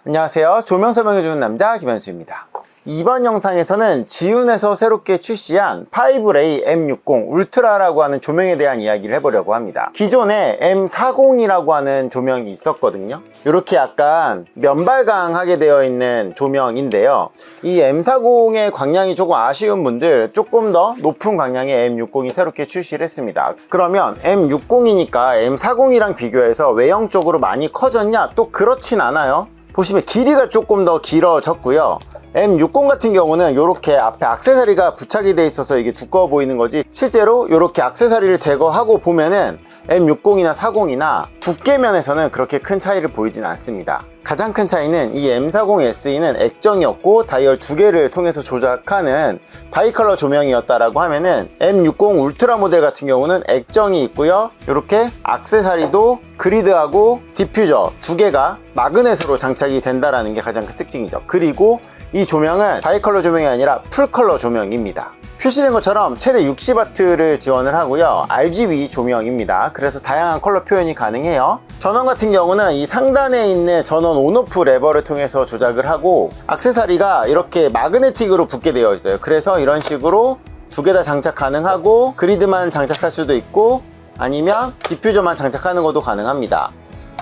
안녕하세요. 조명 설명해주는 남자 김현수입니다. 이번 영상에서는 지윤에서 새롭게 출시한 5ray M60 울트라라고 하는 조명에 대한 이야기를 해보려고 합니다. 기존에 M40이라고 하는 조명이 있었거든요. 이렇게 약간 면발광하게 되어 있는 조명인데요. 이 M40의 광량이 조금 아쉬운 분들, 조금 더 높은 광량의 M60이 새롭게 출시를 했습니다. 그러면 M60이니까 M40이랑 비교해서 외형적으로 많이 커졌냐? 또 그렇진 않아요. 보시면 길이가 조금 더 길어졌고요. M60 같은 경우는 이렇게 앞에 액세서리가 부착이 돼 있어서 이게 두꺼워 보이는 거지, 실제로 이렇게 액세서리를 제거하고 보면은 M60이나 40이나 두께면에서는 그렇게 큰 차이를 보이진 않습니다. 가장 큰 차이는 이 M40 SE는 액정이었고 다이얼 두 개를 통해서 조작하는 바이컬러 조명이었다라고 하면은 M60 울트라 모델 같은 경우는 액정이 있고요. 이렇게 액세서리도 그리드하고 디퓨저 두 개가 마그넷으로 장착이 된다라는 게 가장 큰 특징이죠. 그리고 이 조명은 바이컬러 조명이 아니라 풀컬러 조명입니다. 표시된 것처럼 최대 60W를 지원을 하고요. RGB 조명입니다. 그래서 다양한 컬러 표현이 가능해요. 전원 같은 경우는 이 상단에 있는 전원 온오프 레버를 통해서 조작을 하고, 액세서리가 이렇게 마그네틱으로 붙게 되어 있어요. 그래서 이런 식으로 두 개 다 장착 가능하고, 그리드만 장착할 수도 있고 아니면 디퓨저만 장착하는 것도 가능합니다.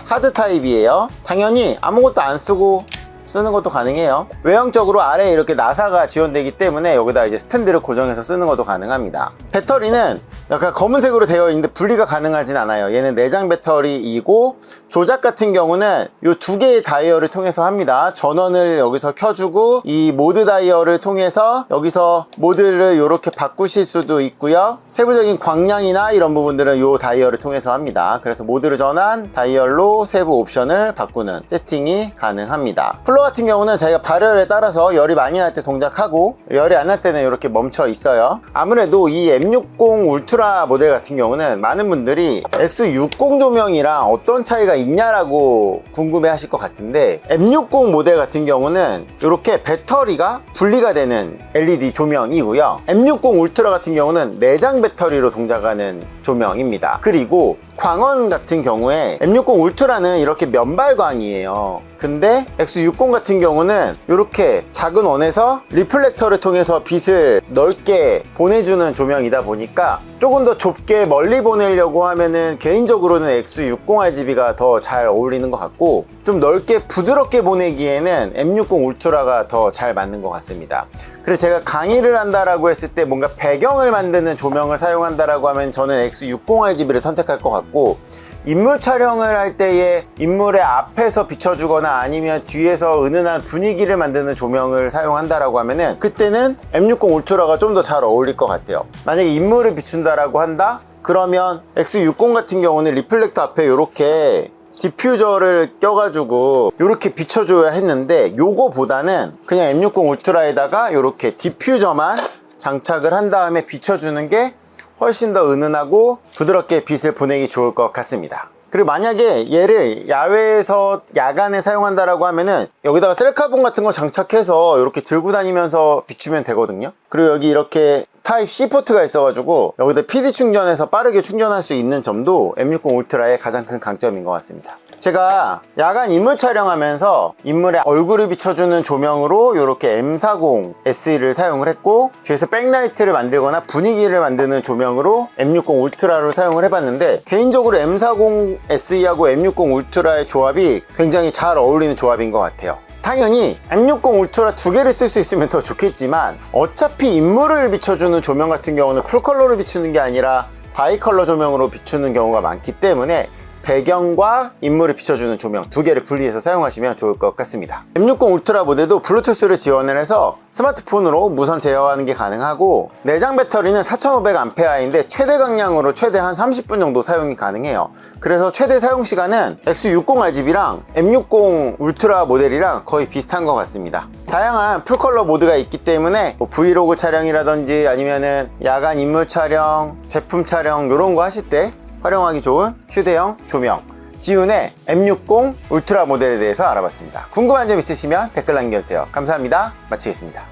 하드 타입이에요. 당연히 아무것도 안 쓰고 쓰는 것도 가능해요. 외형적으로 아래에 이렇게 나사가 지원되기 때문에 여기다 이제 스탠드를 고정해서 쓰는 것도 가능합니다. 배터리는 약간 검은색으로 되어 있는데 분리가 가능하진 않아요. 얘는 내장 배터리이고, 조작 같은 경우는 이 두 개의 다이얼을 통해서 합니다. 전원을 여기서 켜주고, 이 모드 다이얼을 통해서 여기서 모드를 이렇게 바꾸실 수도 있고요. 세부적인 광량이나 이런 부분들은 이 다이얼을 통해서 합니다. 그래서 모드를 전환, 다이얼로 세부 옵션을 바꾸는 세팅이 가능합니다. 플로 같은 경우는 자기가 발열에 따라서 열이 많이 날 때 동작하고, 열이 안 날 때는 이렇게 멈춰 있어요. 아무래도 이 M60 울트라 모델 같은 경우는 많은 분들이 X60 조명이랑 어떤 차이가 있냐라고 궁금해 하실 것 같은데, M60 모델 같은 경우는 이렇게 배터리가 분리가 되는 LED 조명이고요. M60 울트라 같은 경우는 내장 배터리로 동작하는 조명입니다. 그리고 광원 같은 경우에 M60 울트라는 이렇게 면발광이에요. 근데 X60 같은 경우는 이렇게 작은 원에서 리플렉터를 통해서 빛을 넓게 보내주는 조명이다 보니까 조금 더 좁게 멀리 보내려고 하면은 개인적으로는 X60 RGB가 더 잘 어울리는 것 같고, 좀 넓게 부드럽게 보내기에는 M60 울트라가 더 잘 맞는 것 같습니다. 그래서 제가 강의를 한다라고 했을 때 뭔가 배경을 만드는 조명을 사용한다라고 하면 저는 X60 RGB를 선택할 것 같고, 인물 촬영을 할 때에 인물의 앞에서 비춰주거나 아니면 뒤에서 은은한 분위기를 만드는 조명을 사용한다라고 하면은 그때는 M60 울트라가 좀 더 잘 어울릴 것 같아요. 만약에 인물을 비춘다라고 한다? 그러면 X60 같은 경우는 리플렉터 앞에 이렇게 디퓨저를 껴가지고 이렇게 비춰줘야 했는데, 요거보다는 그냥 M60 울트라에다가 이렇게 디퓨저만 장착을 한 다음에 비춰주는 게 훨씬 더 은은하고 부드럽게 빛을 보내기 좋을 것 같습니다. 그리고 만약에 얘를 야외에서 야간에 사용한다라고 하면은 여기다가 셀카봉 같은 거 장착해서 이렇게 들고 다니면서 비추면 되거든요. 그리고 여기 이렇게 타입 C 포트가 있어가지고 여기다 PD 충전해서 빠르게 충전할 수 있는 점도 M60 울트라의 가장 큰 강점인 것 같습니다. 제가 야간 인물 촬영하면서 인물의 얼굴을 비춰주는 조명으로 이렇게 M40 SE를 사용을 했고, 뒤에서 백라이트를 만들거나 분위기를 만드는 조명으로 M60 울트라를 사용을 해봤는데, 개인적으로 M40 SE하고 M60 울트라의 조합이 굉장히 잘 어울리는 조합인 것 같아요. 당연히 M60 울트라 두 개를 쓸 수 있으면 더 좋겠지만, 어차피 인물을 비춰주는 조명 같은 경우는 풀컬러로 비추는 게 아니라 바이컬러 조명으로 비추는 경우가 많기 때문에 배경과 인물을 비춰주는 조명 두 개를 분리해서 사용하시면 좋을 것 같습니다. M60 울트라 모델도 블루투스를 지원을 해서 스마트폰으로 무선 제어하는 게 가능하고, 내장 배터리는 4500A인데 최대 강량으로 최대 한 30분 정도 사용이 가능해요. 그래서 최대 사용 시간은 X60 RGB랑 M60 울트라 모델이랑 거의 비슷한 것 같습니다. 다양한 풀컬러 모드가 있기 때문에 브이로그 촬영이라든지 아니면은 야간 인물 촬영, 제품 촬영 이런 거 하실 때 활용하기 좋은 휴대용 조명, 지윤의 M60 울트라 모델에 대해서 알아봤습니다. 궁금한 점 있으시면 댓글 남겨주세요. 감사합니다. 마치겠습니다.